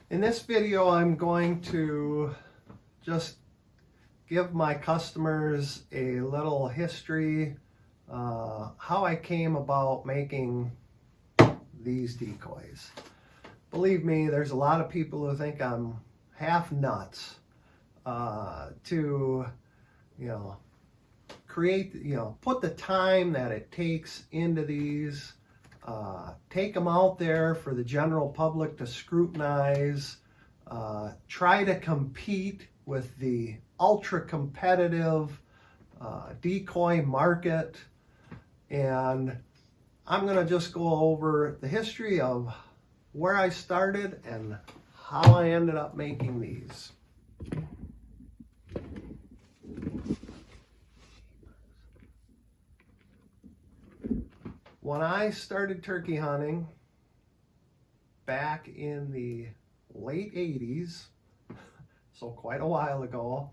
In this video, I'm going to just give my customers a little history, how I came about making these decoys. Believe me, there's a lot of people who think I'm half nuts to, create, put the time that it takes into these, take them out there for the general public to scrutinize, try to compete with the ultra competitive decoy market. And I'm going to just go over the history of where I started and how I ended up making these. When I started turkey hunting back in the late 80s, so quite a while ago,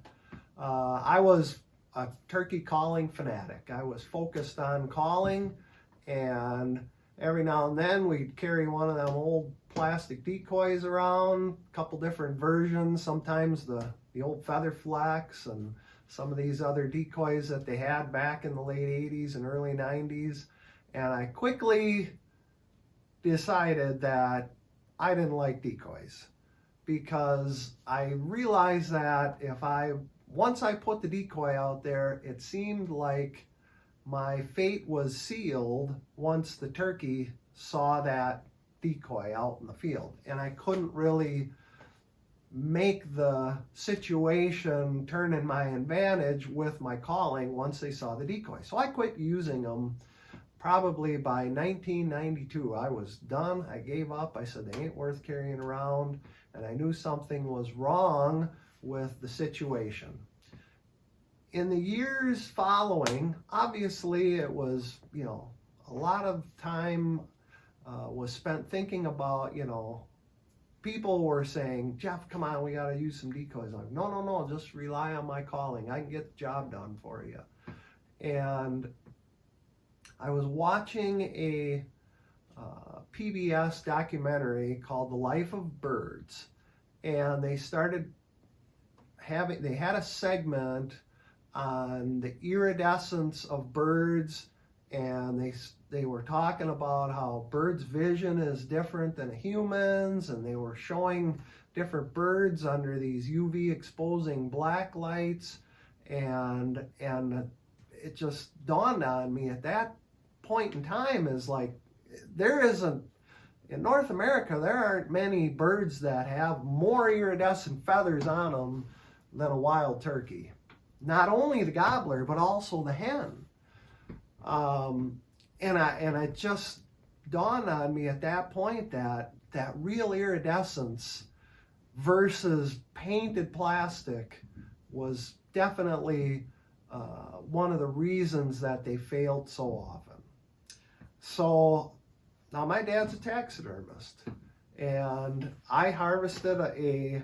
I was a turkey calling fanatic. I was focused on calling, and every now and then we'd carry one of them old plastic decoys around, a couple different versions, sometimes the old feather flex and some of these other decoys that they had back in the late 80s and early 90s. And I quickly decided that I didn't like decoys, because I realized that once I put the decoy out there, it seemed like my fate was sealed once the turkey saw that decoy out in the field. And I couldn't really make the situation turn in my advantage with my calling once they saw the decoy. So I quit using them. Probably by 1992, I was done. I gave up. I said, they ain't worth carrying around. And I knew something was wrong with the situation. In the years following, obviously it was, a lot of time was spent thinking about, people were saying, Jeff, come on, we got to use some decoys. I'm like, no, just rely on my calling. I can get the job done for you. And I was watching a PBS documentary called The Life of Birds, and they had a segment on the iridescence of birds, and they were talking about how birds' vision is different than a human's, and they were showing different birds under these UV exposing black lights, and it just dawned on me at that point in time is like, in North America, there aren't many birds that have more iridescent feathers on them than a wild turkey. Not only the gobbler, but also the hen. And it just dawned on me at that point that real iridescence versus painted plastic was definitely one of the reasons that they failed so often. So now my dad's a taxidermist, and I harvested a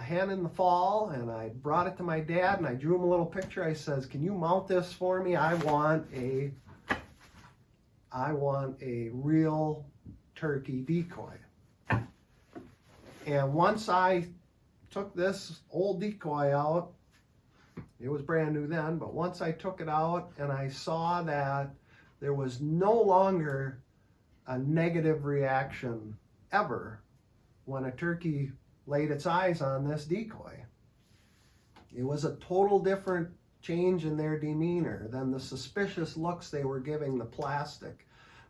hen in the fall, and I brought it to my dad, and I drew him a little picture. I says, can you mount this for me? I want a real turkey decoy. And once I took this old decoy out, it was brand new then, but once I took it out and I saw that there was no longer a negative reaction ever when a turkey laid its eyes on this decoy. It was a total different change in their demeanor than the suspicious looks they were giving the plastic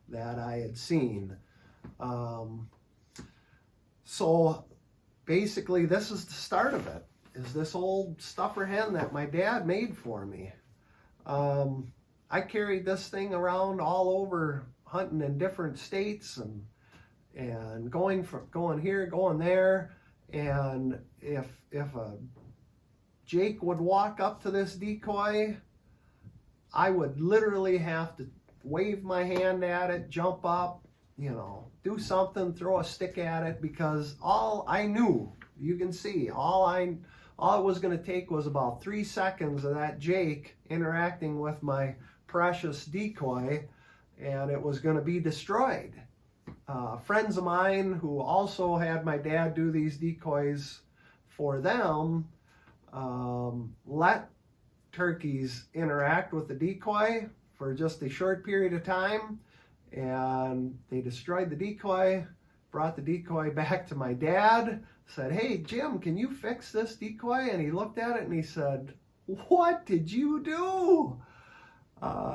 that I had seen. So basically, this is the start of it, is this old stuffer hen that my dad made for me. I carried this thing around all over, hunting in different states and going here, going there. And if a Jake would walk up to this decoy, I would literally have to wave my hand at it, jump up, do something, throw a stick at it, because all I knew, you can see, all it was going to take was about 3 seconds of that Jake interacting with my precious decoy, and it was going to be destroyed. friends of mine who also had my dad do these decoys for them let turkeys interact with the decoy for just a short period of time, and they destroyed the decoy, brought the decoy back to my dad, said, "Hey Jim, can you fix this decoy?" And he looked at it and he said, "What did you do?"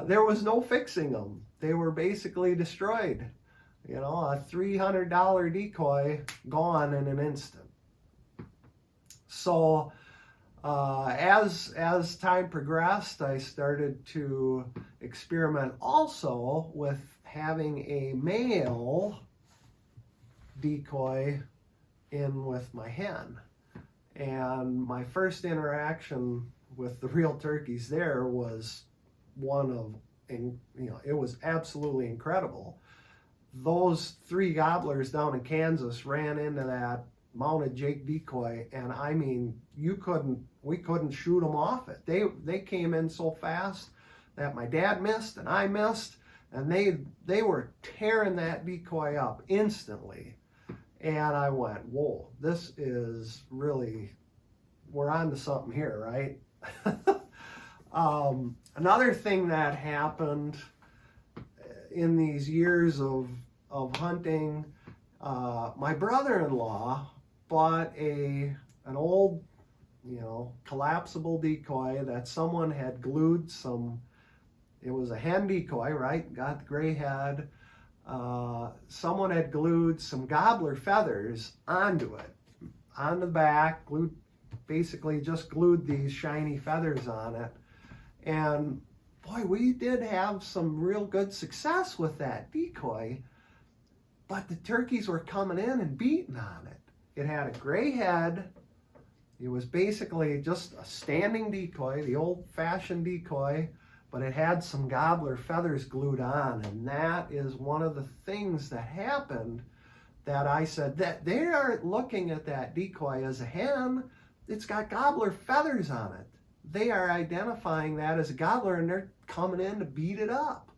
There was no fixing them. They were basically destroyed. You know, a $300 decoy gone in an instant. So as time progressed, I started to experiment also with having a male decoy in with my hen. And my first interaction with the real turkeys there was one of, it was absolutely incredible. Those 3 gobblers down in Kansas ran into that mounted Jake decoy, and I mean, we couldn't shoot them off it. They came in so fast that my dad missed and I missed, and they were tearing that decoy up instantly. And I went, whoa, this is really, we're on to something here, right? Another thing that happened in these years of hunting, my brother-in-law bought an old, collapsible decoy that someone had glued some, it was a hen decoy, right? Got the gray head. Someone had glued some gobbler feathers onto it, on the back, basically just glued these shiny feathers on it. And boy, we did have some real good success with that decoy, but the turkeys were coming in and beating on it. It had a gray head. It was basically just a standing decoy, the old-fashioned decoy, but it had some gobbler feathers glued on, and that is one of the things that happened that I said that they aren't looking at that decoy as a hen. It's got gobbler feathers on it. They are identifying that as a gobbler, and they're coming in to beat it up.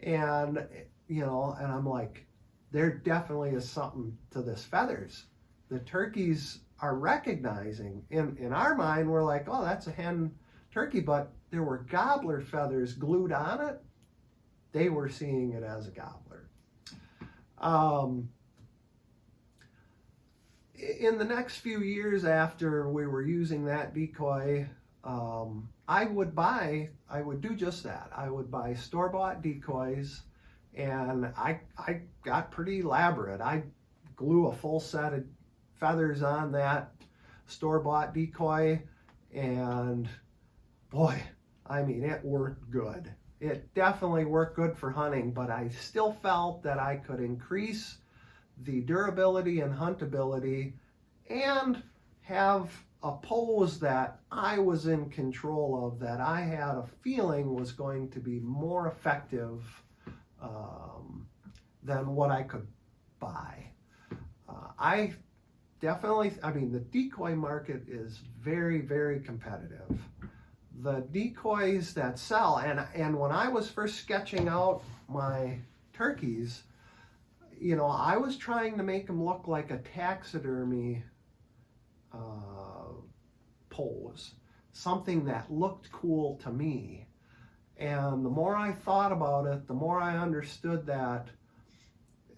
And, and I'm like, there definitely is something to this feathers. The turkeys are recognizing, in our mind, we're like, oh, that's a hen turkey, but there were gobbler feathers glued on it. They were seeing it as a gobbler. In the next few years after we were using that decoy, I would do just that. I would buy store-bought decoys, and I got pretty elaborate. I glue a full set of feathers on that store-bought decoy, and boy, I mean, it worked good. It definitely worked good for hunting, but I still felt that I could increase the durability and huntability and have a pose that I was in control of, that I had a feeling was going to be more effective than what I could buy. The decoy market is very, very competitive. The decoys that sell, and when I was first sketching out my turkeys, I was trying to make them look like a taxidermy pose, something that looked cool to me. And the more I thought about it, the more I understood that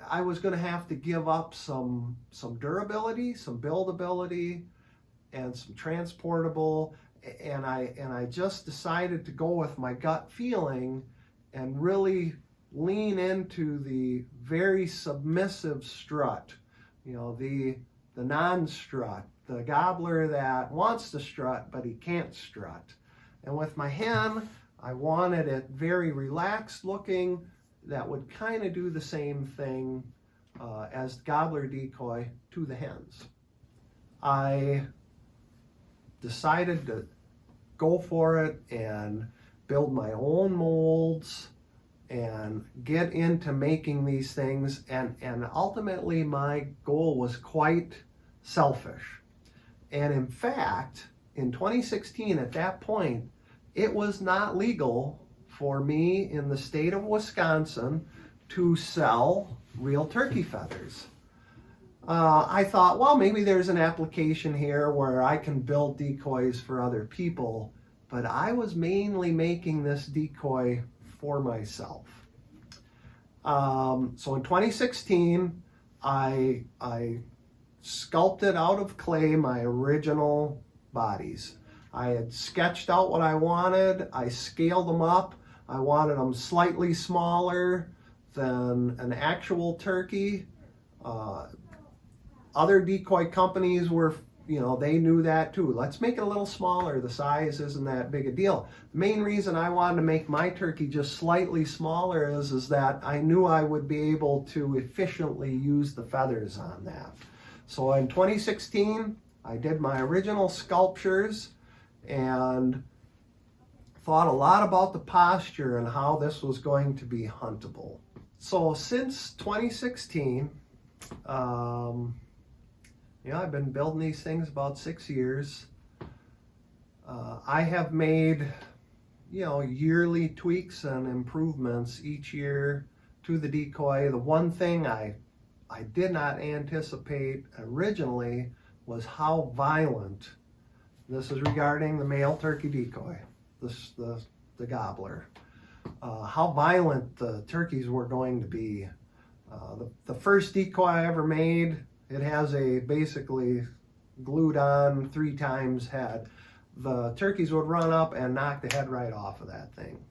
I was going to have to give up some durability, some buildability, and some transportable. And I just decided to go with my gut feeling and really lean into the very submissive strut, the non-strut, the gobbler that wants to strut but he can't strut. And with my hen, I wanted it very relaxed looking, that would kind of do the same thing as gobbler decoy to the hens. I decided to go for it and build my own molds and get into making these things, and ultimately my goal was quite selfish. And in fact, in 2016, at that point, it was not legal for me in the state of Wisconsin to sell real turkey feathers. I thought, well, maybe there's an application here where I can build decoys for other people, but I was mainly making this decoy for myself. So in 2016, I sculpted out of clay my original bodies. I had sketched out what I wanted. I scaled them up. I wanted them slightly smaller than an actual turkey. Other decoy companies were, they knew that too. Let's make it a little smaller. The size isn't that big a deal. The main reason I wanted to make my turkey just slightly smaller is that I knew I would be able to efficiently use the feathers on that. So in 2016, I did my original sculptures and thought a lot about the posture and how this was going to be huntable. So since 2016, I've been building these things about 6 years. I have made, yearly tweaks and improvements each year to the decoy. The one thing I did not anticipate originally was how violent, this is regarding the male turkey decoy, the gobbler, how violent the turkeys were going to be. The first decoy I ever made, it has a basically glued on 3 times head. The turkeys would run up and knock the head right off of that thing.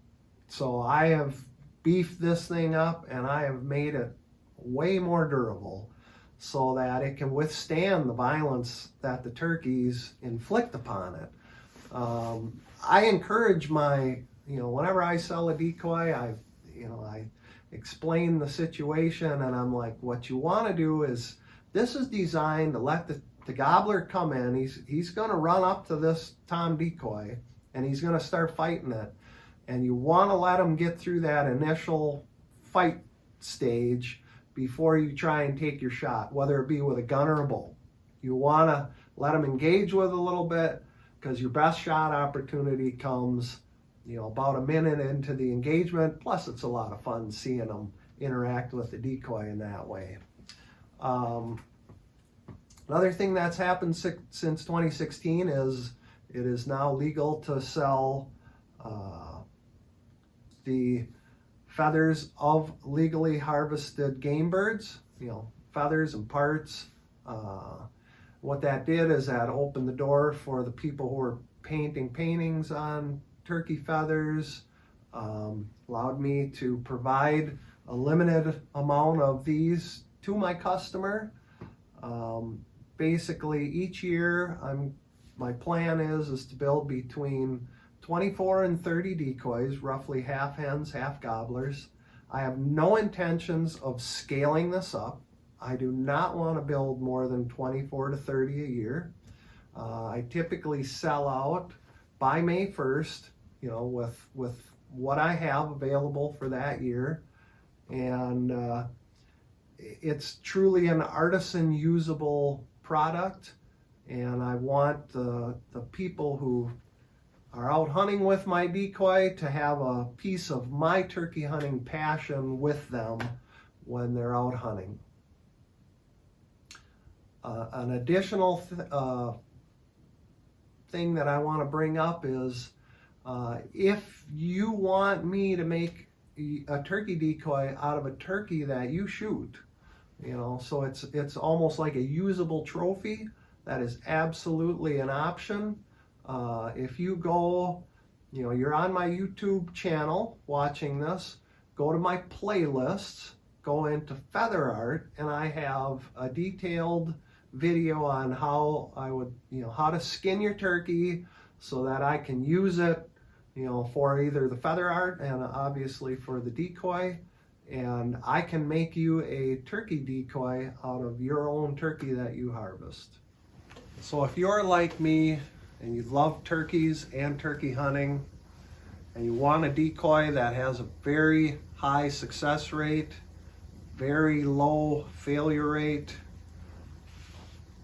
So I have beefed this thing up and I have made it way more durable so that it can withstand the violence that the turkeys inflict upon it. I encourage whenever I sell a decoy, I explain the situation and I'm like, what you want to do is, this is designed to let the gobbler come in. He's going to run up to this tom decoy and he's going to start fighting it. And you want to let him get through that initial fight stage before you try and take your shot, whether it be with a gun or a bow. You want to let him engage with a little bit, because your best shot opportunity comes, about a minute into the engagement. Plus, it's a lot of fun seeing them interact with the decoy in that way. Another thing that's happened since 2016 is it is now legal to sell the feathers of legally harvested game birds, feathers and parts. What that did is that opened the door for the people who were painting paintings on turkey feathers, allowed me to provide a limited amount of these to my customer. Basically each year my plan is to build between 24 and 30 decoys, roughly half hens, half gobblers. I have no intentions of scaling this up. I do not want to build more than 24 to 30 a year. I typically sell out by May 1st, with what I have available for that year. And it's truly an artisan usable product. And I want the people who are out hunting with my decoy to have a piece of my turkey hunting passion with them when they're out hunting. An additional thing that I want to bring up is if you want me to make a turkey decoy out of a turkey that you shoot, so it's almost like a usable trophy, that is absolutely an option. If you go, you're on my YouTube channel watching this, go to my playlists, go into feather art, and I have a detailed video on how I would, how to skin your turkey so that I can use it, for either the feather art and obviously for the decoy. And I can make you a turkey decoy out of your own turkey that you harvest. So if you're like me and you love turkeys and turkey hunting, and you want a decoy that has a very high success rate, very low failure rate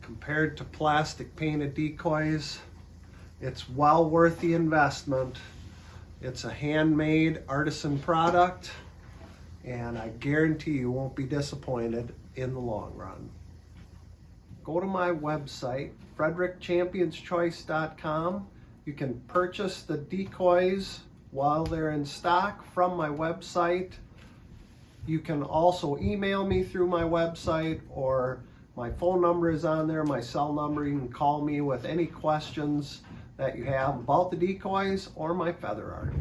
compared to plastic painted decoys, it's well worth the investment. It's a handmade artisan product, and I guarantee you won't be disappointed in the long run. Go to my website, frederickchampionschoice.com. You can purchase the decoys while they're in stock from my website. You can also email me through my website, or my phone number is on there, my cell number. You can call me with any questions that you have about the decoys or my feather art.